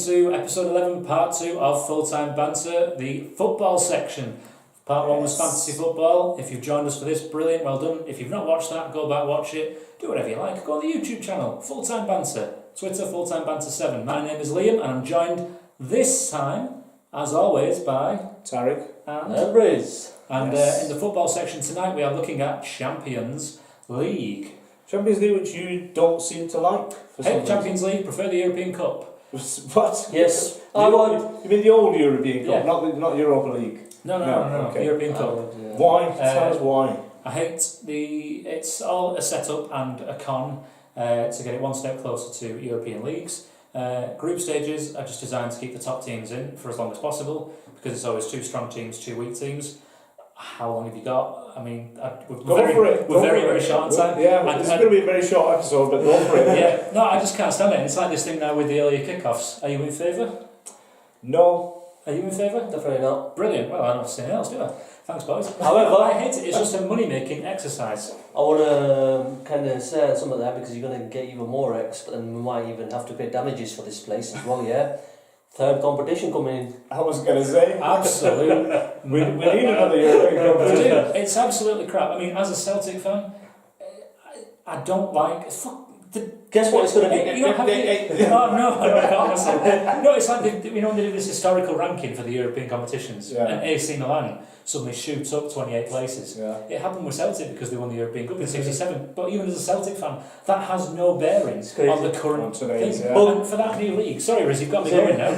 to episode 11, part 2 of Full-Time Banter, the football section. Part 1 was fantasy football. If you've joined us for this, brilliant, well done. If you've not watched that, go back, watch it. Do whatever you like. Go on the YouTube channel, Full-Time Banter. Twitter, Full-Time Banter 7. My name is Liam, and I'm joined this time, as always, by Tarek and Briz. And Yes. in the football section tonight, we are looking at Champions League. Champions League, which you don't seem to like. For some Hate Champions League, prefer the European Cup. reason. What? Yes, You I would. You mean the old European Cup, Yeah. not Europa League? No, Okay. European Cup. Why? Tell us why. I hate it's all a setup and a con to get it one step closer to European leagues. Group stages are just designed to keep the top teams in for as long as possible because it's always 2 strong teams, 2 weak teams. How long have you got? I mean, we're very short on time. Yeah, this is going to be a very short episode, but go for it. Yeah, no, I just can't stand it. It's like this thing now with the earlier kickoffs. Are you in favour? No. Are you in favour? Definitely not. Brilliant. Well, I don't see anything else, do I? Thanks, boys. However, I hate it. It's just a money-making exercise. I want to kind of say some of that because you're going to get even more X, and we might even have to pay damages for this place as well, yeah? Third competition coming in. I was going to say. Absolutely. we need another European competition. Dude, it's absolutely crap. I mean, as a Celtic fan, I don't like... Guess what it's going to be? You don't have oh, no, I can't myself. No, it's like, they do this historical ranking for the European competitions, and AC Milan suddenly shoots up 28 places. Yeah. It happened with Celtic because they won the European Cup in '67, but even as a Celtic fan, that has no bearing on the current thing. Yeah. But for that new league, sorry Riz, you've got me going now.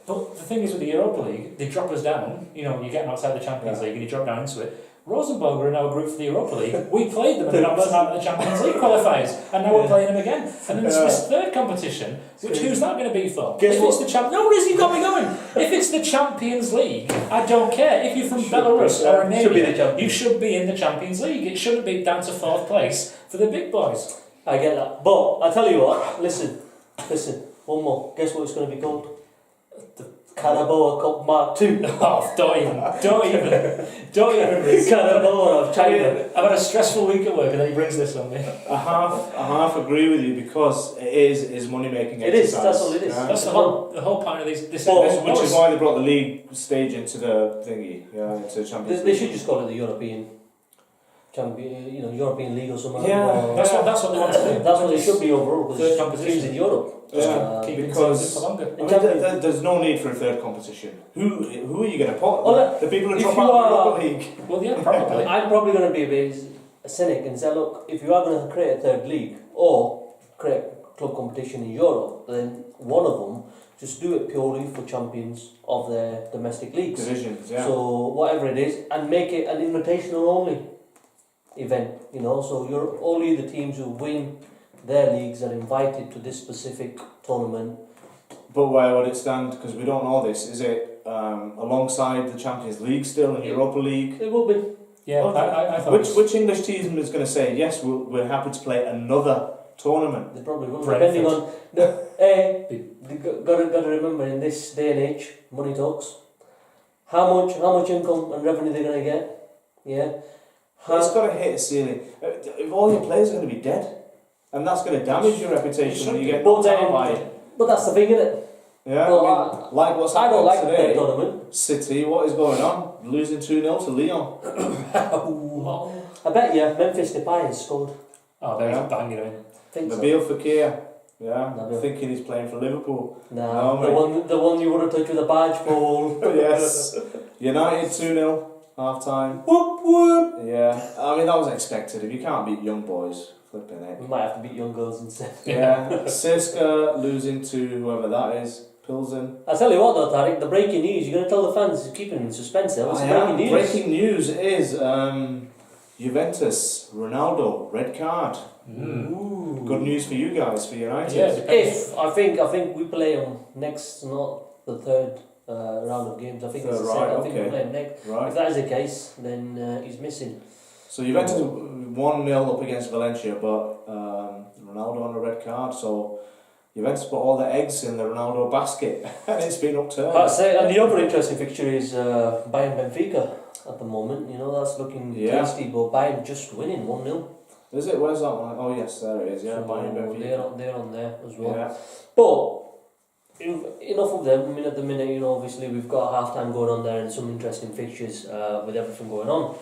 But the thing is with the Europa League, they drop us down, you're getting outside the Champions League and you drop down into it. Rosenborg are in our group for the Europa League. We played them and knocked them out of the Champions League qualifiers, and now we're playing them again. And then there's this third competition, which who's that going to be for? Guess if what? it's the No, Riz, you've got me going. If it's the Champions League, I don't care. If you're from Belarus or Romania, you should be in the Champions League. It shouldn't be down to 4th place for the big boys. I get that. But I tell you what, listen, one more. Guess what it's going to be called? Carabao Cup Mark 2. Oh, don't even. Riz. Carabao of China. I've had a stressful week at work and then he brings this on me. I half agree with you because it is money making exercise. It is, that's all it is. Yeah. That's the whole point of this Which is why they brought the league stage into the thingy, into the Champions League. They should just call it the European European League or something. Yeah. That's what they want to do. That's what it should be overall Third because competition. teams in Europe. Keep it because for longer. I mean, there's no need for a third competition. Who are you going to put? Well, the people who if drop you out of the are- Europa League. Well, yeah, probably. I'm probably going to be a bit cynic and say, look, if you are going to create a third league or create a club competition in Europe, then one of them, just do it purely for champions of their domestic leagues. Divisions, yeah. So whatever it is, and make it an invitational only event, so only the teams who win their leagues are invited to this specific tournament. But where would it stand? Because we don't know this. Is it alongside the Champions League still and Europa League? It will be. Yeah, Okay. I thought Which English team is going to say yes? We're happy to play another tournament. They probably will, Brentford. depending on they got to remember in this day and age, money talks. How much income and revenue they're going to get? Yeah. It's got to hit a ceiling. If all your players are going to be dead, and that's going to damage your reputation when you get knocked out by it. But that's the thing, isn't it? Yeah, Well, like what's I happening don't like the today. third tournament. City, what is going on? Losing 2-0 to Lyon. I bet you Memphis Depay has scored. Oh, they're banging in. Think so. Nabil Fekir. Yeah, Nabil. thinking he's playing for Liverpool. Nah, No, the one you would have touched with a badge pole. Yes. United 2-0, half time. Whoop whoop. Yeah, I mean that was expected. If you can't beat young boys, flipping it. We might have to beat young girls instead. Yeah, Siska losing to whoever that is, Pilsen. I tell you what though, Tariq, the breaking news, you're going to tell the fans, keep them in suspense there. What's the breaking news? Breaking news is Juventus, Ronaldo, red card. Ooh. Good news for you guys, for United. Yeah, I think we play them next, not the third round of games. I think it's the Right, second. I think we okay. play him next. Right. If that is the case, then he's missing. So Juventus 1-0 up against Valencia, but Ronaldo on a red card. So Juventus put all the eggs in the Ronaldo basket, and it's been upturned. And the other interesting fixture is Bayern Benfica at the moment. That's looking tasty, but Bayern just winning 1-0. Is it? Where's that one? Oh yes, there it is. Yeah, So Bayern Benfica. they're on there as well. Yeah. But enough of them. I mean, at the minute, you know, obviously we've got half time going on there and some interesting fixtures with everything going on.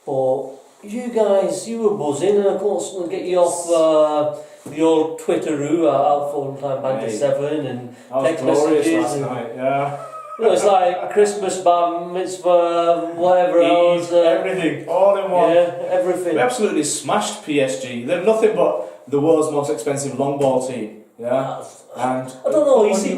But you guys, you were buzzing, and of course we'll get you off the old Twitteroo at full-time Banter 7 and text messages. Last night, yeah. You know, it's like Christmas, bar mitzvah, whatever else. Everything, all in one. Yeah, everything. We absolutely smashed PSG. They're nothing but the world's most expensive long ball team. Yeah. And I don't know, you see.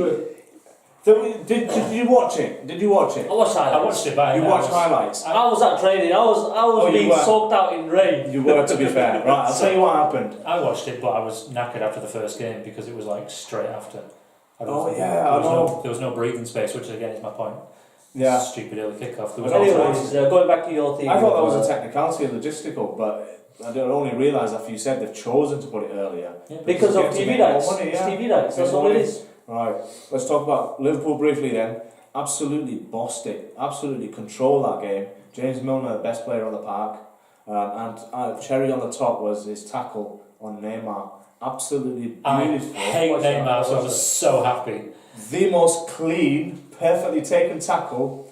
Did you watch it? Did you watch it? I watched highlights. I watched it, but You watched highlights. I was at training. I was being soaked out in rain. You were, to be fair. Right, I'll tell you what happened. I watched it, but I was knackered after the first game because it was like straight after. I know. There was no breathing space, which again is my point. Yeah. Stupid early kickoff. There was Anyways, going back to your thing. I thought that was a technicality and logistical, but I didn't only realise after you said they've chosen to put it earlier. Yeah. Because of TV rights. Money, yeah. It's TV rights, that's all it is. Right, let's talk about Liverpool briefly then. Absolutely bossed it, absolutely controlled that game. James Milner, the best player on the park, and cherry on the top was his tackle on Neymar. Absolutely beautiful. I hate Neymar, so I was so happy. The most clean, perfectly taken tackle,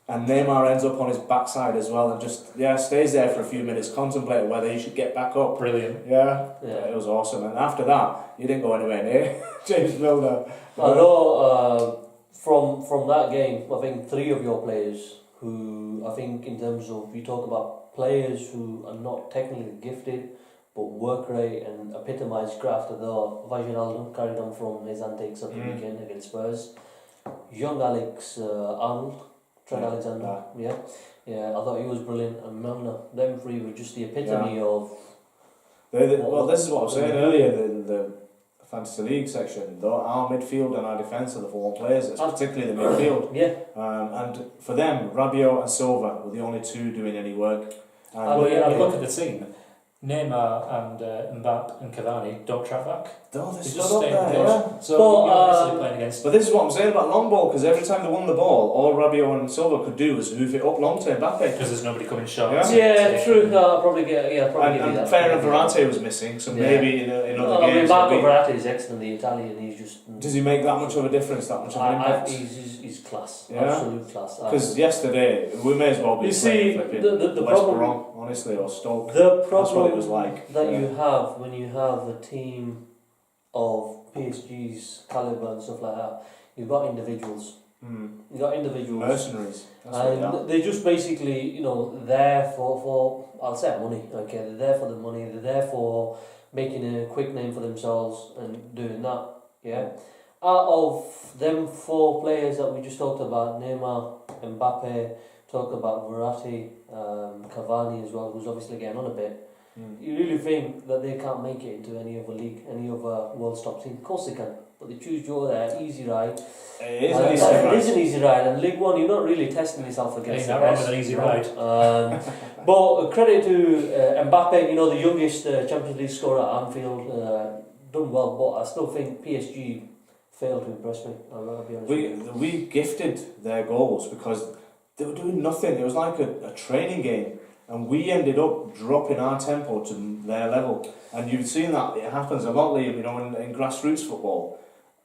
and Neymar ends up on his backside as well and just stays there for a few minutes, contemplating whether he should get back up. Brilliant. Yeah, it was awesome. And after that, you didn't go anywhere near James Milner. I know from that game, I think 3 of your players who, I think in terms of, you talk about players who are not technically gifted but work rate and epitomise graft, though Wijnaldum carried on from his antics of the weekend against Spurs. Young Alex Arnold, Trent Alexander, yeah, I thought he was brilliant, and Milner, them 3 were just the epitome of... Well, this is what I was saying earlier, the Fantasy League section, though our midfield and our defence are the 4 players, it's particularly the midfield. Yeah. And for them, Rabiot and Silva were the only 2 doing any work. Well, look at the team. Neymar and Mbappe and Cavani don't track back. No, they're just still up stay there, yeah. So you're basically playing against. But this is what I'm saying about long ball, because every time they won the ball, all Rabiot and Silva could do was hoof it up long to Mbappe. Because there's nobody coming short. Yeah, true. I'll probably give you that. Fair enough, Verratti was missing, so maybe in other games... Marco Verratti is excellent, the Italian, he's just... Does he make that much of a difference, that much of an impact? He's class, yeah? absolute class. Because yesterday, we may as well be playing the West problem, Brom, honestly, or Stoke. The problem That's what it was like. that you have when you have a team of PSG's calibre and stuff like that, you've got individuals. You've got individuals. Mercenaries. And they're just basically, you know, there for I'll say money, okay, they're there for the money, they're there for making a quick name for themselves and doing that, yeah. Out of them 4 players that we just talked about, Neymar, Mbappe, talk about Verratti, Cavani as well, who's obviously getting on a bit, you really think that they can't make it into any other league, any other world's top team? Of course they can, but they choose to go there, easy ride. It is an easy ride, and League One, you're not really testing yourself against the rest. An easy ride. But credit to Mbappe, you know, the youngest Champions League scorer at Anfield, done well, but I still think PSG failed to impress me, I'll be honest. We gifted their goals because they were doing nothing. It was like a training game, and we ended up dropping our tempo to their level. And you've seen that it happens a lot, Liam, you know, in grassroots football.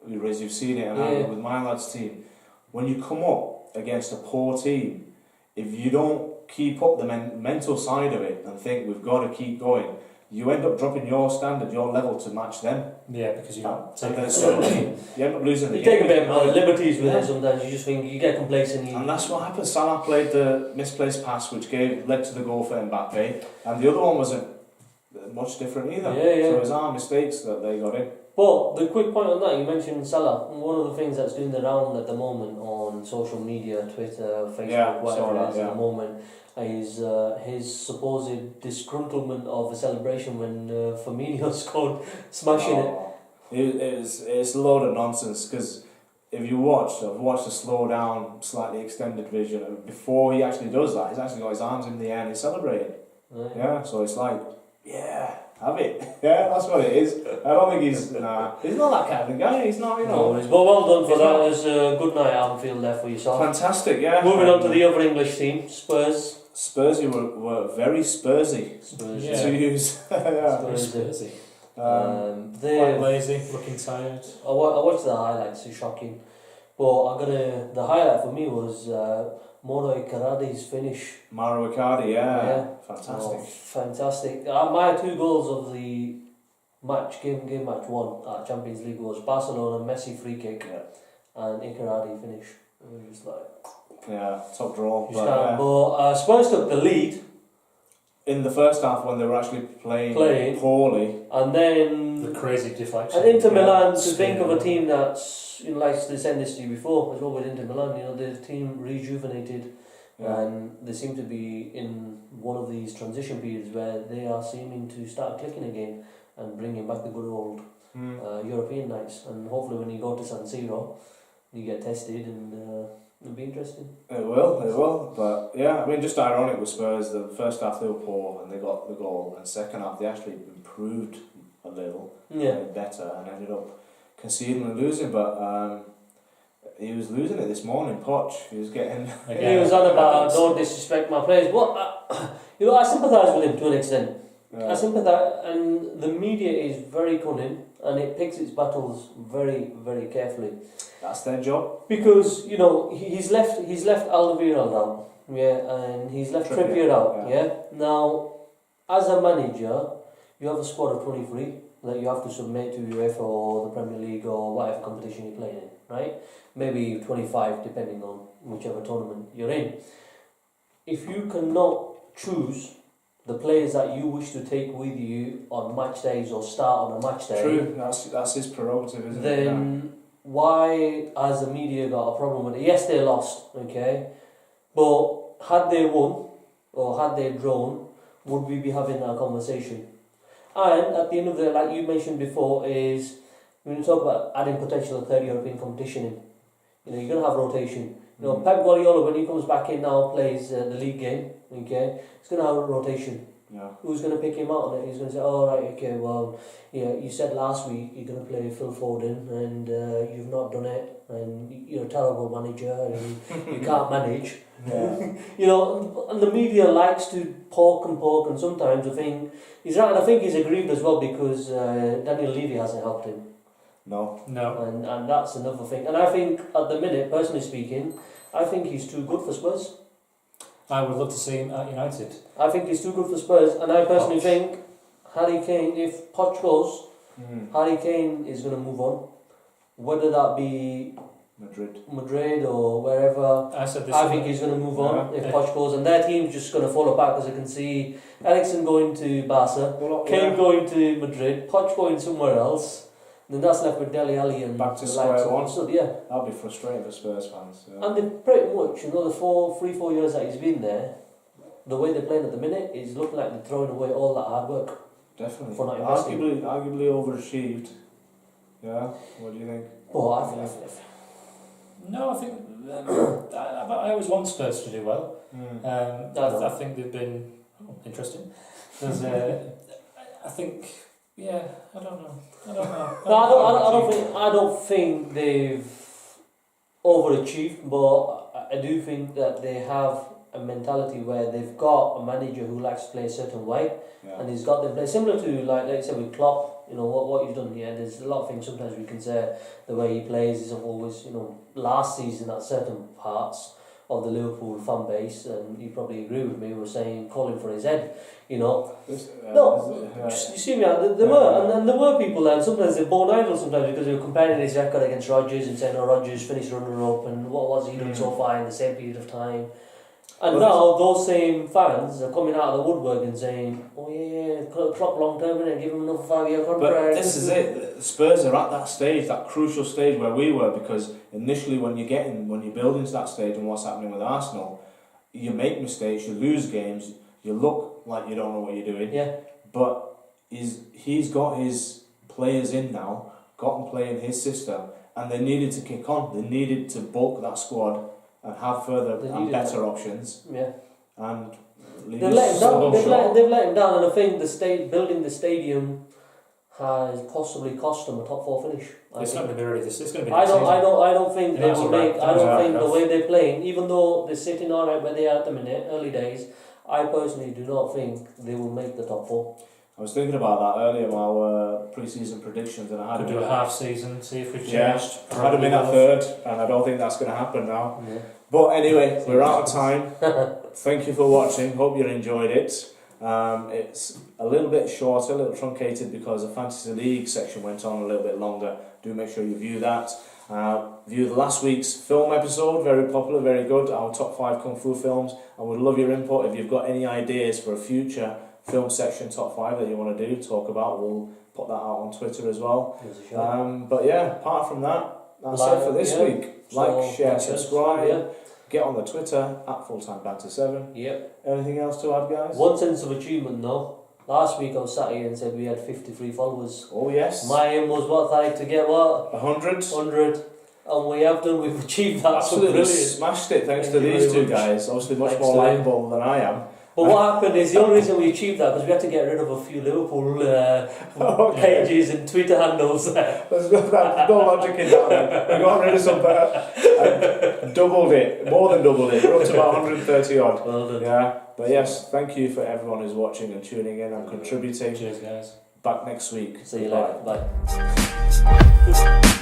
As you've seen it, and with my lads' team, when you come up against a poor team, if you don't keep up the mental side of it and think we've got to keep going, you end up dropping your standard, your level to match them. Yeah, because you end up losing the game. You take a bit of liberties with it sometimes, you just think, you get complacent. And that's what happened. Salah played the misplaced pass which led to the goal for Mbappe, and the other one wasn't much different either. So it was our mistakes that they got in. But the quick point on that, you mentioned Salah. One of the things that's doing the round at the moment on social media, Twitter, Facebook, whatever it is at the moment, is his supposed disgruntlement of a celebration when Firmino scored, smashing it. It's a load of nonsense, because if you I've watched a slow down, slightly extended vision, and before he actually does that, he's actually got his arms in the air and he's celebrating. Right. Yeah, so it's like, have it. Yeah, that's what it is. I don't think he's not that kind of a guy. He's not, you know. No, but well done for that. It was a good night at Anfield there for yourself. Fantastic, yeah. Moving on to the other English team, Spurs. Spursy were very Spursy. Spurs, to use. Spursy. Quite lazy, looking tired. I watched the highlights. It's shocking, but the highlight for me was Moro Icardi's finish. Mauro Icardi, yeah. Fantastic. Oh, fantastic. My 2 goals of the game match 1 at Champions League was Barcelona Messi free kick and Icardi finish. It was just like top draw. But Spurs took the lead in the first half when they were actually playing poorly, and then the crazy deflection. And Inter Milan, to think of a team that's likes to send this to you before, as well with Inter Milan, the team rejuvenated, and they seem to be in one of these transition periods where they are seeming to start clicking again and bringing back the good old European nights. And hopefully, when you go to San Siro, you get tested, and it'll be interesting. It will. But yeah, I mean, just ironic with Spurs. The first half they were poor and they got the goal, and second half they actually improved a little, better, and ended up conceding and losing. But he was losing it this morning. Poch, he was getting. He was on about don't disrespect my players. Well, I sympathise with him to an extent. I sympathise, and the media is very cunning, and it picks its battles very, very carefully. That's their job. Because he's left Alderweireld out, and he's left Trippier out, Now, as a manager, you have a squad of 23 that you have to submit to UEFA or the Premier League or whatever competition you're playing in, right? Maybe 25 depending on whichever tournament you're in. If you cannot choose the players that you wish to take with you on match days or start on a match day, true, that's his prerogative, isn't it? Then why has the media got a problem with it? Yes, they lost, okay, but had they won or had they drawn, would we be having that conversation? And at the end of the day, like you mentioned before, is when you talk about adding potential of third European competition in, you're going to have rotation. Pep Guardiola, when he comes back in now, plays the league game, okay, he's going to have a rotation. Yeah. Who's going to pick him out on it? He's going to say, oh, right, okay, well, you said last week you're going to play Phil Foden and you've not done it, and you're a terrible manager and you can't manage. And the media likes to poke, and sometimes I think he's right, and I think he's aggrieved as well because Daniel Levy hasn't helped him. No. And that's another thing. And I think at the minute, personally speaking, I think he's too good for Spurs. I would love to see him at United. I think he's too good for Spurs, and I personally think Harry Kane, if Poch goes, Harry Kane is going to move on. Whether that be Madrid or wherever, I think he's going to move on if Poch goes, and their team's just going to fall apart because I can see Eriksen going to Barca, Kane going to Madrid, Poch going somewhere else. Then that's left with Dele Alli and back to square one. So, that'll be frustrating for Spurs fans. Yeah. And they pretty much, the 3-4 years that he's been there, the way they're playing at the minute is looking like they're throwing away all that hard work. Definitely. For not investing. Arguably overachieved. Yeah. What do you think? Well, I think I always want Spurs to do well. I think they've been interesting. There's I think. Yeah, I don't know. I don't think they've overachieved, but I do think that they have a mentality where they've got a manager who likes to play a certain way, and he's got them play similar to like you said with Klopp. What he's done here. There's a lot of things sometimes we can say the way he plays isn't always last season at certain parts of the Liverpool fan base, and you probably agree with me. We're saying calling for his head. You see me out. There were people there, and sometimes they're born idle sometimes because they were comparing his record against Rodgers and saying, Rodgers finished runner-up and what was he doing so far in the same period of time. And now those same fans are coming out of the woodwork and saying, Klopp long term and give him another 5-year contract. But this is it. Spurs are at that stage, that crucial stage where we were, because initially when you build into that stage and what's happening with Arsenal, you make mistakes, you lose games, you look like you don't know what you're doing. Yeah. But he's got his players in now, got them playing his system, and they needed to kick on. They needed to bulk that squad and have further and better options. Yeah. And they've let him down. They've let him down, and I think building the stadium has possibly cost them a top 4 finish. It's not going to be ready. It's going to be. I don't think they will make. I don't think the way they're playing, even though they're sitting alright where they are at the minute, early days. I personally do not think they will make the top 4. was thinking about that earlier, our pre-season predictions, and I had Could them do a in half season, see if we've changed. Yeah, I had them in at third, and I don't think that's going to happen now. Yeah. But anyway, we're out of time. Thank you for watching. Hope you enjoyed it. It's a little bit shorter, a little truncated because the Fantasy League section went on a little bit longer. Do make sure you view that. View the last week's film episode, very popular, very good. Our top 5 Kung Fu films. I would love your input. If you've got any ideas for a future film section top 5 that you want to do, talk about, we'll put that out on Twitter as well. But yeah, apart from that, that's it for this week. Like, share, subscribe. Get on the Twitter at fulltimebanter7. Yep. Anything else to add, guys? One sense of achievement though. Last week I was sat here and said we had 53 followers. Oh yes. My aim was to get what? 100. 100. And we have done, we've achieved that. Absolutely So smashed it thanks Thank to you these very two much. guys. Obviously much Thanks more to them. likeable than I am. But what happened is, the only reason we achieved that was we had to get rid of a few Liverpool pages and Twitter handles. There's no logic in that then. We got rid of some and doubled it, more than doubled it. We're up to about 130 odd. Well done. Yeah, but yes, thank you for everyone who's watching and tuning in and contributing. Cheers, guys. Back next week. See you Bye. later. Bye.